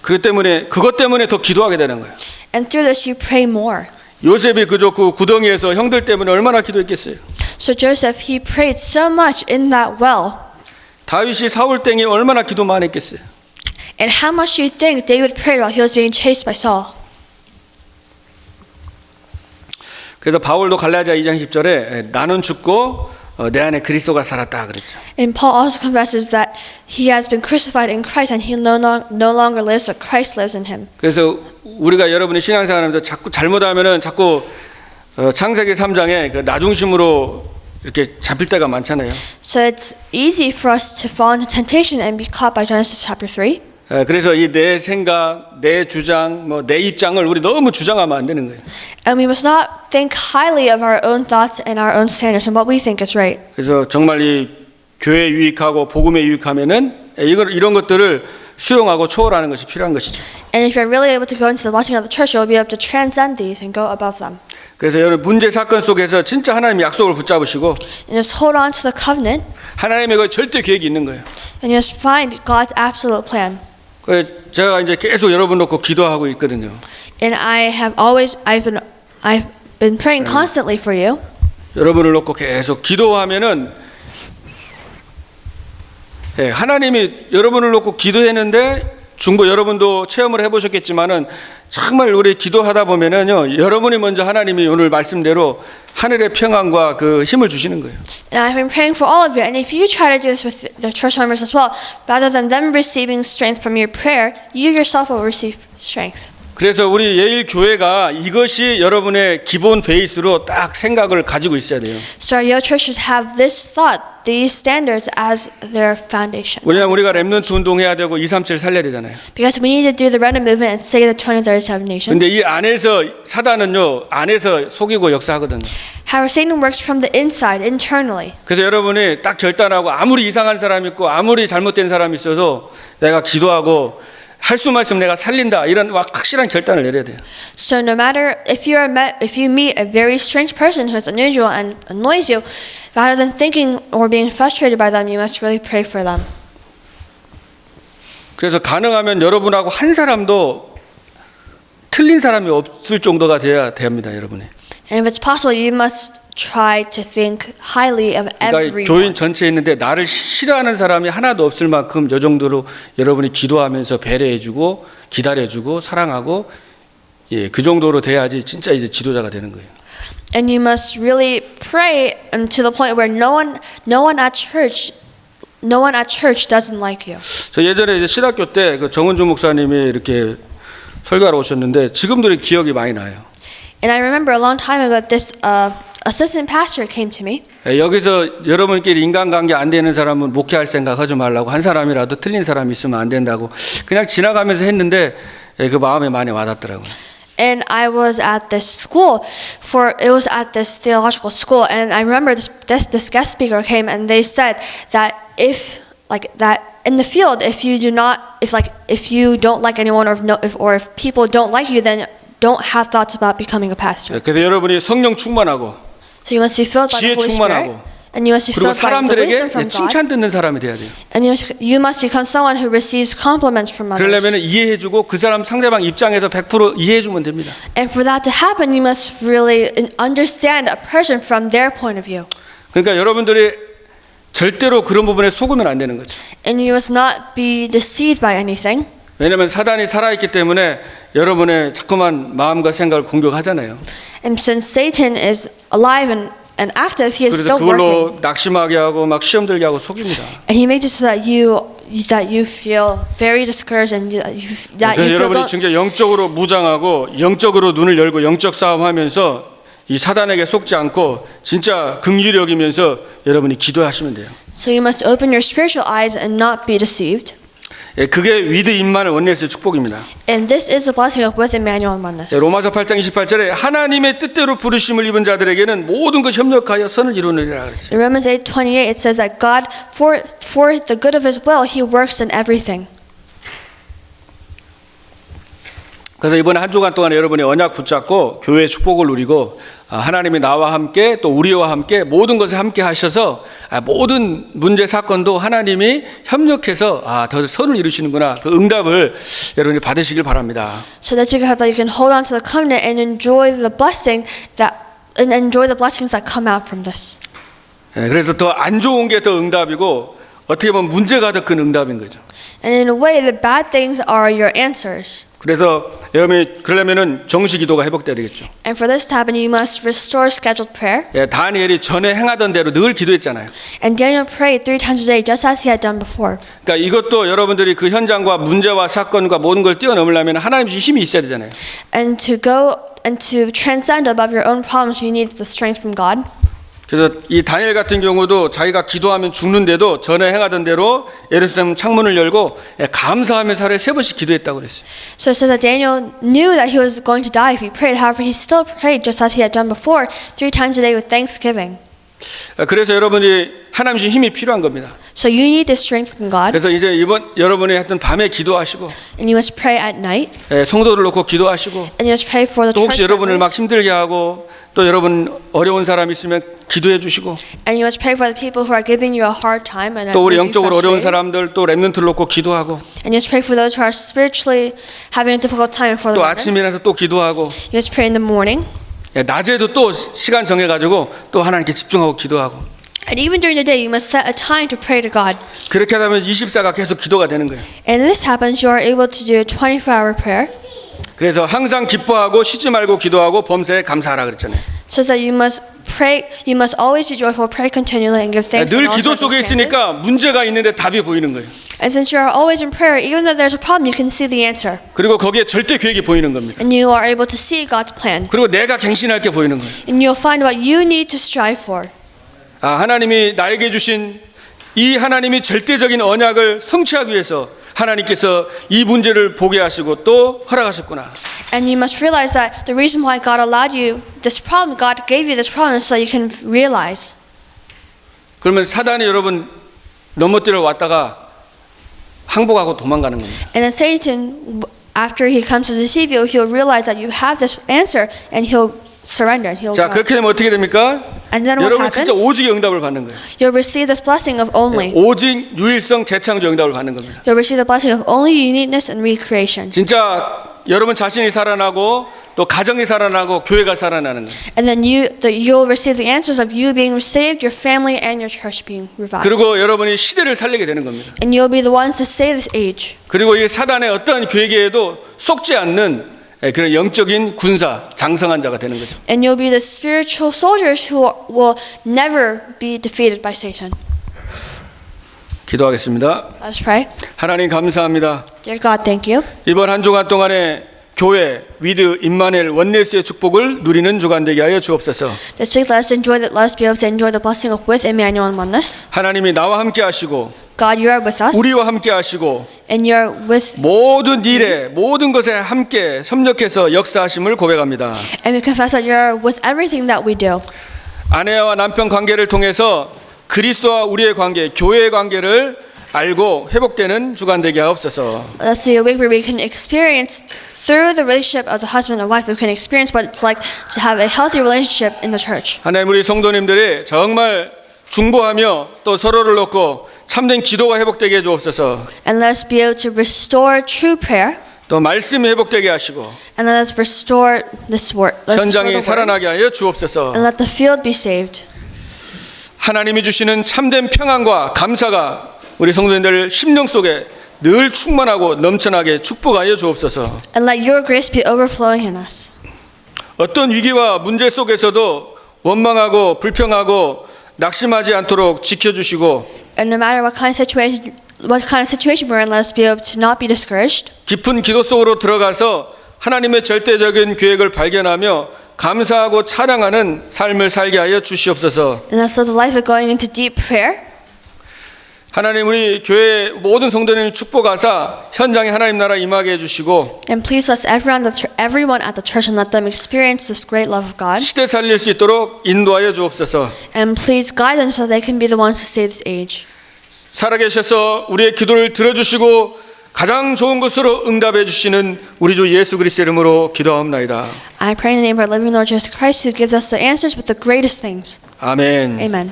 Speaker 1: 그것 때문에 더 기도하게 되는 거예요.
Speaker 2: And through this, you pray more.
Speaker 1: 요셉이 그저 그 구덩이에서 형들 때문에 얼마나 기도했겠어요.
Speaker 2: So Joseph, he prayed so much in that well.
Speaker 1: 다윗이 사울 땡이 얼마나 기도 많이 했겠어요.
Speaker 2: And how much do you think David prayed while he was being chased by Saul?
Speaker 1: 그래서 바울도 갈라디아 2장 10절에 나는 죽고 내 안에 그리스도가 살았다 그랬죠.
Speaker 2: And Paul also confesses that he has been crucified in Christ and he no longer lives, but Christ lives in him.
Speaker 1: 그래서 우리가 여러분이 신앙생활하면서 자꾸 잘못하면은 자꾸 창세기 3장에 그 나중심으로 이렇게 잡힐 때가 많잖아요.
Speaker 2: So it's easy for us to fall into temptation and be caught by Genesis chapter 3.
Speaker 1: 그래서 이 내 생각, 내 주장, 뭐 내 입장을 우리 너무 주장하면 안 되는 거예요.
Speaker 2: And we must not think highly of our own thoughts and our own standards and what we think is right.
Speaker 1: 그래서 정말 이 교회에 유익하고 복음에 유익하면은 이런 것들을 수용하고 초월하는 것이 필요한 것이죠.
Speaker 2: And if you're really able to go into the blessing of the church, you'll be able to transcend these and go above them.
Speaker 1: 그래서 여러분 문제 사건 속에서 진짜 하나님의 약속을 붙잡으시고
Speaker 2: And just hold on to the covenant
Speaker 1: 하나님의 그 절대 계획이 있는 거예요.
Speaker 2: and just find God's absolute plan.
Speaker 1: 제가 이제 계속 여러분 놓고 기도하고 있거든요.
Speaker 2: And I've been praying constantly for you.
Speaker 1: 여러분을 놓고 계속 기도하면은 하나님이 여러분을 놓고 기도했는데 중보 여러분도 체험을 해보셨겠지만은 정말 우리 기도하다 보면은요 여러분이 먼저 하나님이 오늘 말씀대로 하늘의 평안과 그 힘을 주시는 거예요.
Speaker 2: And I've been praying for all of you. And if you try to do this with the church members as well, rather than them receiving strength from your prayer, you yourself will receive strength.
Speaker 1: 그래서 우리 예일 교회가 이것이 여러분의 기본 베이스로 딱 생각을 가지고 있어야 돼요.
Speaker 2: So our Yale Church should have this thought, these standards as their foundation.
Speaker 1: 왜냐하면 우리가 렘넌트 운동해야 되고 237 살려야 되잖아요.
Speaker 2: Because we need to do the remnant movement and save the 2037 nations.
Speaker 1: 근데 이 안에서 사단은요 안에서 속이고 역사하거든요.
Speaker 2: However, Satan works from the inside, internally.
Speaker 1: 그래서 여러분이 딱 결단하고 아무리 이상한 사람 있고 아무리 잘못된 사람이 있어도 내가 기도하고 할 수만 있으면 내가 살린다 이런 확실한 결단을 내려야 돼요.
Speaker 2: So no matter if you meet a very strange person who is unusual and annoys you, rather than thinking or being frustrated by them, you must really pray for them.
Speaker 1: 그래서 가능하면 여러분하고 한 사람도 틀린 사람이 없을 정도가 돼야 됩니다, 여러분이.
Speaker 2: And if it's possible, you must try to think highly of
Speaker 1: 그러니까
Speaker 2: everyone.
Speaker 1: 교인 전체에 있는데 나를 싫어하는 사람이 하나도 없을 만큼 이 정도로 여러분이 기도하면서 배려해주고 기다려주고 사랑하고 그 정도로 돼야지 진짜 이제 지도자가 되는 거예요.
Speaker 2: And you must really pray to the point where no one at church doesn't like you.
Speaker 1: 저 예전에 이제 신학교 때 그 정은주 목사님이 이렇게 설교하러 오셨는데 지금도 기억이 많이 나요.
Speaker 2: And I remember a long time ago this assistant pastor came to me.
Speaker 1: 여기서 여러분끼리 인간관계 안 되는 사람은 목회할 생각 하지 말라고 한 사람이라도 틀린 사람이 있으면 안 된다고 그냥 지나가면서 했는데 그 마음에 많이 와닿더라고요.
Speaker 2: And I was at this school it was at this theological school, and I remember this guest speaker came and they said that if in the field if you don't like anyone or if people don't like you, then don't have thoughts about becoming a pastor.
Speaker 1: 그래서 여러분이 성령 충만하고
Speaker 2: So you must be filled by the
Speaker 1: 지혜
Speaker 2: Holy
Speaker 1: 충만하고
Speaker 2: Spirit, and you must be
Speaker 1: 그리고
Speaker 2: filled by the wisdom
Speaker 1: 사람들에게
Speaker 2: from God,
Speaker 1: 칭찬 듣는 사람이 돼야 돼요.
Speaker 2: and you must become someone who receives compliments from others.
Speaker 1: 그러려면 이해해주고 그 사람 상대방 입장에서 100% 이해해주면 됩니다.
Speaker 2: And for that to happen, you must really understand a person from their point of view.
Speaker 1: 그러니까 여러분들이 절대로 그런 부분에 속으면 안 되는 거죠.
Speaker 2: And you must not be deceived by anything.
Speaker 1: 왜냐하면 사단이 살아있기 때문에 여러분의 자꾸만 마음과 생각을 공격하잖아요.
Speaker 2: And since Satan is alive and active, he is
Speaker 1: 그래서
Speaker 2: still working.
Speaker 1: 그걸로 낙심하게 하고 막 시험 들게 하고 속입니다.
Speaker 2: And he makes it so that you feel very discouraged and that you
Speaker 1: 그래서
Speaker 2: feel
Speaker 1: 여러분이 진짜 영적으로 무장하고 영적으로 눈을 열고 영적 싸움하면서 이 사단에게 속지 않고 진짜 긍휼력이면서 여러분이 기도하시면 돼요.
Speaker 2: So you must open your spiritual eyes and not be deceived.
Speaker 1: 그게 위드 임만의 원리에서의 축복입니다.
Speaker 2: And this is the blessing of with Emmanuel and oneness.
Speaker 1: 로마서 8장 28절에 하나님의 뜻대로 부르심을 입은 자들에게는 모든 것 협력하여 선을 이루느니라 그랬어요.
Speaker 2: In Romans 8:28 it says that God for the good of his will he works in everything.
Speaker 1: 그래서 이번에 한 주간 동안 여러분이 언약 붙잡고 교회의 축복을 누리고 하나님이 나와 함께 또 우리와 함께 모든 것을 함께 하셔서 모든 문제 사건도 하나님이 협력해서 더 선을 이루시는구나 그 응답을 여러분이 받으시길 바랍니다.
Speaker 2: So that you can hold on to the covenant and enjoy the blessings that come out from this.
Speaker 1: 그래서 더 안 좋은 게 더 응답이고 어떻게 보면 문제가 더 큰 응답인 거죠.
Speaker 2: And in a way, the bad things are your answers.
Speaker 1: 그래서 여러분이 그러려면은 정시 기도가 회복돼야 되겠죠.
Speaker 2: And for this to happen, you must restore scheduled prayer.
Speaker 1: 다니엘이 전에 행하던 대로 늘 기도했잖아요.
Speaker 2: And Daniel prayed 3 times a day, just as he had done before.
Speaker 1: 그러니까 이것도 여러분들이 그 현장과 문제와 사건과 모든 걸 뛰어넘으려면 하나님 주신 힘이 있어야 되잖아요.
Speaker 2: And to go and to transcend above your own problems, you need the strength from God.
Speaker 1: 그래서 이 다니엘 같은 경우도 자기가 기도하면 죽는데도 전에 행하던 대로 예루살렘 창문을 열고 감사하면서 하루에 3번씩 기도했다고 그랬어요.
Speaker 2: So it says that Daniel knew that he was going to die if he prayed. However, he still prayed just as he had done before, 3 times a day with thanksgiving.
Speaker 1: 그래서 여러분이 하나님 주신 힘이 필요한 겁니다.
Speaker 2: So you need this strength from God.
Speaker 1: 그래서 이제 이번 여러분이 하여튼 밤에 기도하시고
Speaker 2: And you must pray at night.
Speaker 1: 성도를 놓고 기도하시고
Speaker 2: And you must pray for the
Speaker 1: 또 혹시
Speaker 2: church
Speaker 1: 여러분을 막
Speaker 2: members.
Speaker 1: 힘들게 하고 또 여러분 어려운 사람 있으면 기도해 주시고
Speaker 2: And you must pray for the people who are giving you a hard time and
Speaker 1: 또 우리
Speaker 2: making you
Speaker 1: 영적으로 어려운
Speaker 2: frustrated.
Speaker 1: 사람들 또 렘넌트를 놓고 기도하고
Speaker 2: And you must pray for those who are spiritually having a difficult time for the
Speaker 1: 또
Speaker 2: remnants.
Speaker 1: 아침에 일어나서 또 기도하고
Speaker 2: You must pray in the morning.
Speaker 1: 낮에도 또 시간 정해가지고 또 하나님께 집중하고 기도하고
Speaker 2: And even during the day, you must set a time to pray to God.
Speaker 1: 그렇게 하면 24가 계속 기도가 되는 거예요.
Speaker 2: And this happens, you are able to do a 24-hour prayer.
Speaker 1: 그래서 항상 기뻐하고 쉬지 말고 기도하고 범사에 감사하라 그랬잖아요.
Speaker 2: So that you must pray, you must always be joyful, pray continually, and give thanks in
Speaker 1: 늘
Speaker 2: all
Speaker 1: 기도 속에
Speaker 2: circumstances.
Speaker 1: 있으니까 문제가 있는데 답이 보이는 거예요.
Speaker 2: And since you are always in prayer, even though there's a problem, you can see the answer.
Speaker 1: 그리고 거기에 절대 계획이 보이는 겁니다.
Speaker 2: And you are able to see God's plan.
Speaker 1: 그리고 내가 갱신할 게 보이는 거예요.
Speaker 2: And you'll find what you need to strive for.
Speaker 1: 하나님이 나에게 주신 이 하나님이 절대적인 언약을 성취하기 위해서 하나님께서 이 문제를 보게 하시고 또 허락하셨구나.
Speaker 2: And you must realize that the reason why God allowed you this problem, God gave you this problem, is so you can realize.
Speaker 1: 그러면 사단이 여러분 넘어뜨려 왔다가 항복하고 도망가는 겁니다.
Speaker 2: And then Satan, after he comes to deceive you, he'll realize that you have this answer, and he'll surrender. And he'll
Speaker 1: 자,
Speaker 2: go.
Speaker 1: 그렇게 되면 어떻게 됩니까?
Speaker 2: And then what
Speaker 1: 여러분 진짜
Speaker 2: happens?
Speaker 1: 오직의 응답을 받는 거예요.
Speaker 2: You'll receive this blessing of only.
Speaker 1: 오직 유일성 재창조 응답을 받는 겁니다.
Speaker 2: You'll receive the blessing of only uniqueness and recreation.
Speaker 1: 진짜 여러분 자신이 살아나고 또 가정이 살아나고 교회가 살아나는 거예요.
Speaker 2: And then you'll receive the answers of you being saved, your family, and your church being revived.
Speaker 1: 그리고 여러분이 시대를 살리게 되는 겁니다.
Speaker 2: And you'll be the ones to save this age.
Speaker 1: 그리고 이 사단의 어떠한 계획에도 속지 않는 그런 영적인 군사 장성한 자가 되는 거죠.
Speaker 2: And you'll be the spiritual soldiers who will never be defeated by Satan.
Speaker 1: 기도하겠습니다.
Speaker 2: Let's pray.
Speaker 1: 하나님 감사합니다.
Speaker 2: Dear God, thank you.
Speaker 1: 이번 한 주간 동안에 교회 위드 임마누엘 원네스의 축복을 누리는 주간 되게 하여 주옵소서.
Speaker 2: This week, let us be able to enjoy the blessing of with Emmanuel and oneness.
Speaker 1: 하나님이 나와 함께 하시고
Speaker 2: God, you are with us,
Speaker 1: 우리와 함께 하시고
Speaker 2: and you're with,
Speaker 1: 모든 일에 모든 것에 함께 협력해서 역사하심을 고백합니다.
Speaker 2: and we confess that you're with everything that we do.
Speaker 1: 아내와 남편 관계를 통해서 그리스도와 우리의 관계, 교회의 관계를 알고 회복되는 주간 되게 하옵소서.
Speaker 2: Let's see a week where we can experience through the relationship of the husband and wife, we can experience what it's like to have a healthy relationship in the church.
Speaker 1: 하나님 우리 성도님들이 정말 중보하며 또 서로를 놓고 참된 기도가 회복되게 해 주옵소서.
Speaker 2: And let us be able to restore true prayer,
Speaker 1: 또 말씀이 회복되게 하시고
Speaker 2: and let us restore this word. Let's restore
Speaker 1: 현장이
Speaker 2: the word,
Speaker 1: 살아나게 하여 주옵소서.
Speaker 2: and let the field be saved.
Speaker 1: 하나님이 주시는 참된 평안과 감사가 우리 성도님들 심령 속에 늘 충만하고 넘쳐나게 축복하여 주옵소서.
Speaker 2: And let your grace be overflowing in us.
Speaker 1: 어떤 위기와 문제 속에서도 원망하고 불평하고 낙심하지 않도록 지켜주시고
Speaker 2: And no matter what kind of situation we're in, let us be able to not be discouraged.
Speaker 1: 깊은 기도 속으로 들어가서 하나님의 절대적인 계획을 발견하며 감사하고 찬양하는 삶을 살게 하여 주시옵소서.
Speaker 2: And that's the life of going into deep prayer.
Speaker 1: 하나님 우리 교회 모든 성도님 축복하사 현장에 하나님 나라 임하게 해주시고
Speaker 2: And please bless everyone at the church and let them experience this great love of God.
Speaker 1: 시대 살릴 수 있도록 인도하여 주옵소서.
Speaker 2: And please guide them so they can be the ones to save this age.
Speaker 1: 살아계셔서 우리의 기도를 들어주시고 가장 좋은 것으로 응답해 주시는 우리 주 예수 그리스도의 이름으로 기도하옵나이다.
Speaker 2: I pray in the name of our living Lord Jesus Christ, who gives us the answers with the greatest things.
Speaker 1: 아멘.
Speaker 2: Amen.